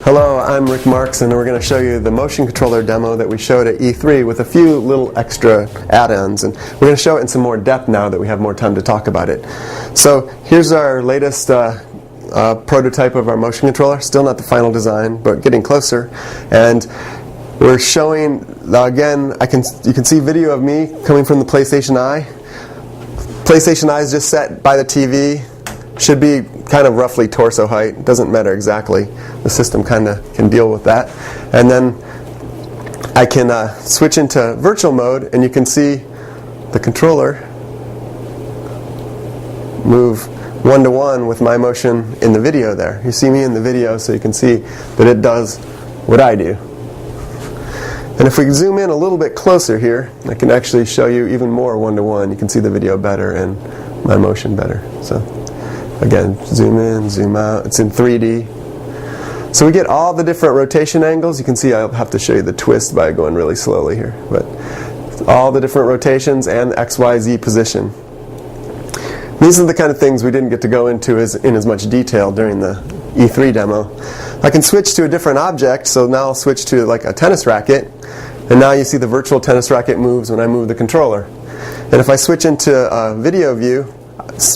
Hello, I'm Rick Marks, and we're going to show you the motion controller demo that we showed at E3 with a few little extra add-ons, and we're going to show it in some more depth now that we have more time to talk about it. So here's our latest prototype of our motion controller. Still not the final design, but getting closer. And we're showing, again, you can see video of me coming from the PlayStation Eye. PlayStation Eye is just set by the TV. Should be kind of roughly torso height. Doesn't matter exactly. The system kind of can deal with that. And then I can switch into virtual mode, and you can see the controller move one-to-one with my motion in the video there. You see me in the video, so you can see that it does what I do. And if we zoom in a little bit closer here, I can actually show you even more one-to-one. You can see the video better and my motion better. So again, zoom in, zoom out. It's in 3D. So we get all the different rotation angles. You can see I'll have to show you the twist by going really slowly here. But all the different rotations and the XYZ position. These are the kind of things we didn't get to go into in as much detail during the E3 demo. I can switch to a different object, so now I'll switch to like a tennis racket. And now you see the virtual tennis racket moves when I move the controller. And if I switch into a video view,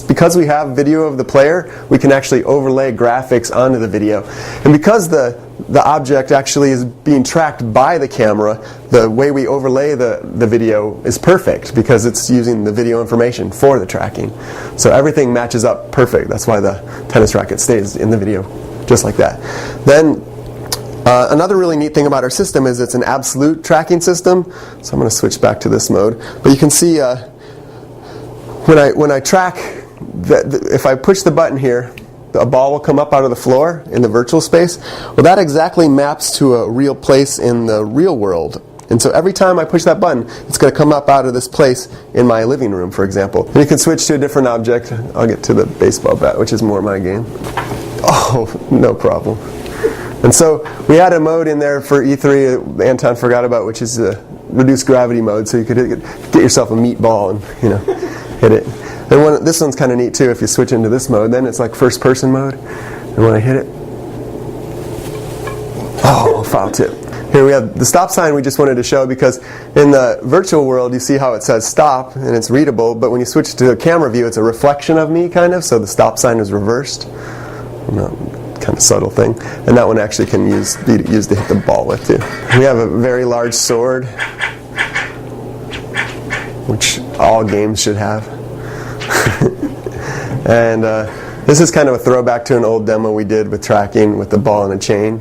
because we have video of the player, we can actually overlay graphics onto the video. And because the object actually is being tracked by the camera, the way we overlay the video is perfect because it's using the video information for the tracking. So everything matches up perfect. That's why the tennis racket stays in the video just like that. Then another really neat thing about our system is it's an absolute tracking system. So I'm going to switch back to this mode. But you can see when I track, if I push the button here, a ball will come up out of the floor in the virtual space. Well, that exactly maps to a real place in the real world. And so every time I push that button, it's going to come up out of this place in my living room, for example. And you can switch to a different object. I'll get to the baseball bat, which is more my game. Oh, no problem. And so we had a mode in there for E3 Anton forgot about, which is a reduced gravity mode, so you could get yourself a meatball and hit it. And this one's kind of neat too. If you switch into this mode, then it's like first person mode. And when I hit it, oh, foul tip. Here we have the stop sign we just wanted to show because in the virtual world you see how it says stop and it's readable, but when you switch to a camera view it's a reflection of me kind of, so the stop sign is reversed. Kind of subtle thing. And that one actually can be used to hit the ball with too. We have a very large sword, which all games should have. And this is kind of a throwback to an old demo we did with tracking with the ball and a chain.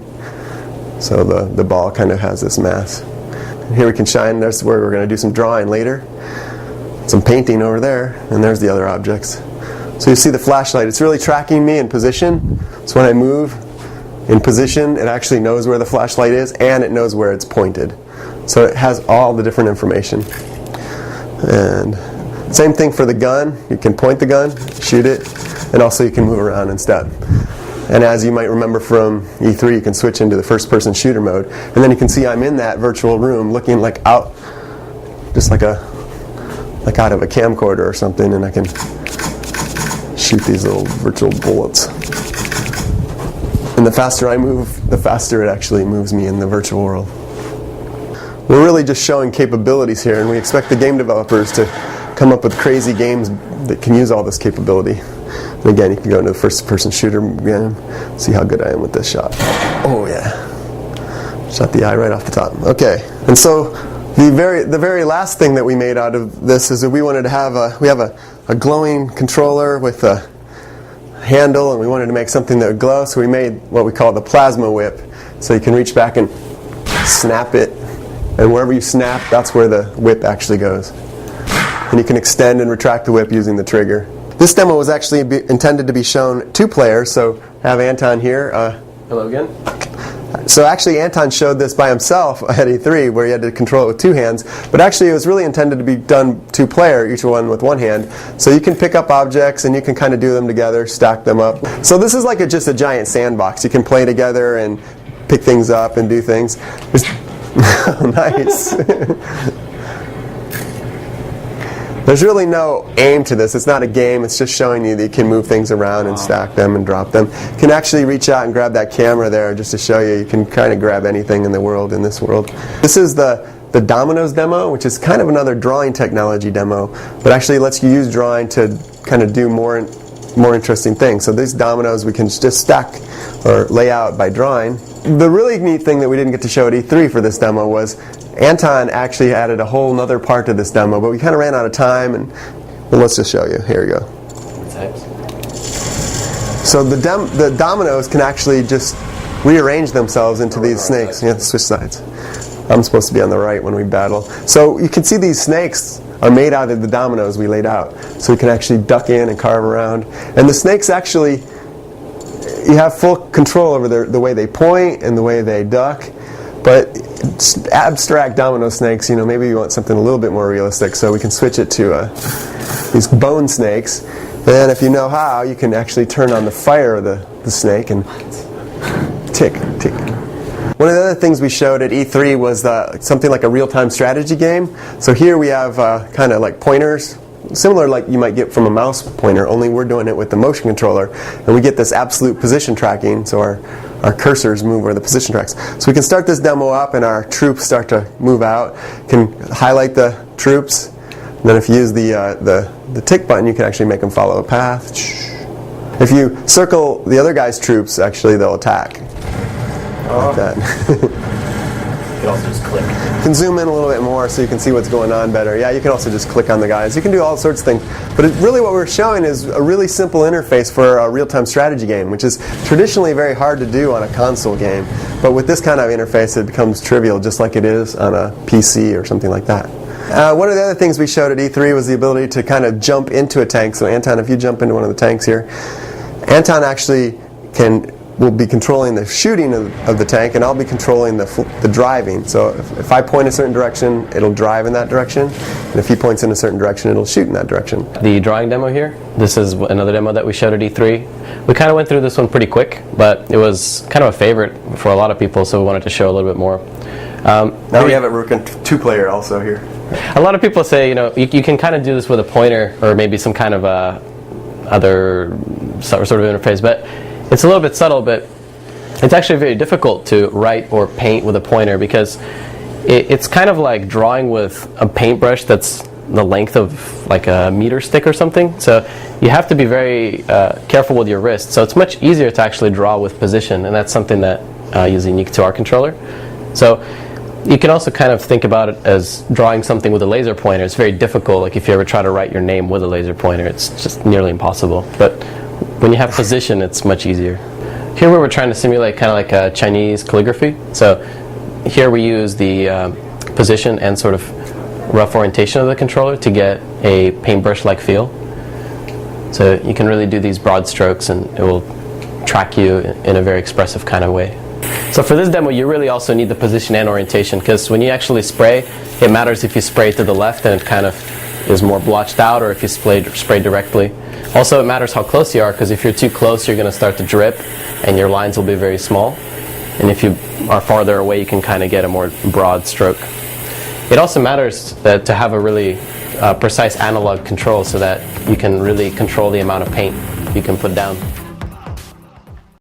So the ball kind of has this mass. And here we can shine. There's where we're going to do some drawing later. Some painting over there. And there's the other objects. So you see the flashlight. It's really tracking me in position. So when I move in position, it actually knows where the flashlight is and it knows where it's pointed. So it has all the different information. And same thing for the gun. You can point the gun, shoot it, and also you can move around in step. And as you might remember from E3, you can switch into the first-person shooter mode. And then you can see I'm in that virtual room looking like out, just like out of a camcorder or something, and I can shoot these little virtual bullets. And the faster I move, the faster it actually moves me in the virtual world. We're really just showing capabilities here, and we expect the game developers to come up with crazy games that can use all this capability. And again, you can go into the first-person shooter again, see how good I am with this shot. Oh yeah, shot the eye right off the top. Okay, and so the very last thing that we made out of this is that we wanted to have a glowing controller with a handle, and we wanted to make something that would glow. So we made what we call the plasma whip. So you can reach back and snap it, and wherever you snap, that's where the whip actually goes. And you can extend and retract the whip using the trigger. This demo was actually intended to be shown 2 players, so I have Anton here. Hello again. So actually Anton showed this by himself at E3 where he had to control it with 2 hands, but actually it was really intended to be done 2-player, each one with 1 hand. So you can pick up objects and you can kind of do them together, stack them up. So this is like just a giant sandbox. You can play together and pick things up and do things. Oh, nice. There's really no aim to this. It's not a game. It's just showing you that you can move things around and stack them and drop them. You can actually reach out and grab that camera there just to show you can kind of grab anything in the world, in this world. This is the dominoes demo, which is kind of another drawing technology demo, but actually lets you use drawing to kind of do more interesting things. So these dominoes we can just stack or lay out by drawing. The really neat thing that we didn't get to show at E3 for this demo was Anton actually added a whole other part to this demo, but we kind of ran out of time, and well, let's just show you. Here we go. So the dominoes can actually just rearrange themselves into these snakes. You have to switch sides. I'm supposed to be on the right when we battle. So you can see these snakes are made out of the dominoes we laid out. So you can actually duck in and carve around. And the snakes actually, you have full control over the way they point and the way they duck. But abstract domino snakes, maybe you want something a little bit more realistic, so we can switch it to these bone snakes. And if you know how, you can actually turn on the fire of the snake and tick, tick. One of the other things we showed at E3 was something like a real-time strategy game. So here we have kind of like pointers, similar like you might get from a mouse pointer, only we're doing it with the motion controller. And we get this absolute position tracking, so our cursors move where the position tracks. So we can start this demo up and our troops start to move out. You can highlight the troops. And then if you use the tick button, you can actually make them follow a path. If you circle the other guy's troops, actually they'll attack. Like that. You can also just click. You can zoom in a little bit more so you can see what's going on better. Yeah, you can also just click on the guys. You can do all sorts of things. But really what we're showing is a really simple interface for a real-time strategy game, which is traditionally very hard to do on a console game. But with this kind of interface, it becomes trivial, just like it is on a PC or something like that. One of the other things we showed at E3 was the ability to kind of jump into a tank. So Anton, if you jump into one of the tanks here, Anton actually will be controlling the shooting of the tank, and I'll be controlling the driving. So if I point a certain direction, it'll drive in that direction, and if he points in a certain direction, it'll shoot in that direction. The drawing demo here, this is another demo that we showed at E3. We kind of went through this one pretty quick, but it was kind of a favorite for a lot of people, so we wanted to show a little bit more. Now we have it working two-player also here. A lot of people say, you can kind of do this with a pointer or maybe some kind of other sort of interface, but it's a little bit subtle, but it's actually very difficult to write or paint with a pointer because it's kind of like drawing with a paintbrush that's the length of like a meter stick or something. So you have to be very careful with your wrist. So it's much easier to actually draw with position, and that's something that is unique to our controller. So you can also kind of think about it as drawing something with a laser pointer. It's very difficult. Like if you ever try to write your name with a laser pointer, it's just nearly impossible. But when you have position, it's much easier. Here we were trying to simulate kind of like a Chinese calligraphy. So here we use the position and sort of rough orientation of the controller to get a paintbrush-like feel. So you can really do these broad strokes and it will track you in a very expressive kind of way. So for this demo, you really also need the position and orientation, because when you actually spray, it matters if you spray to the left and it kind of is more blotched out, or if you spray directly. Also, it matters how close you are, because if you're too close, you're going to start to drip and your lines will be very small. And if you are farther away, you can kind of get a more broad stroke. It also matters that to have a really precise analog control so that you can really control the amount of paint you can put down.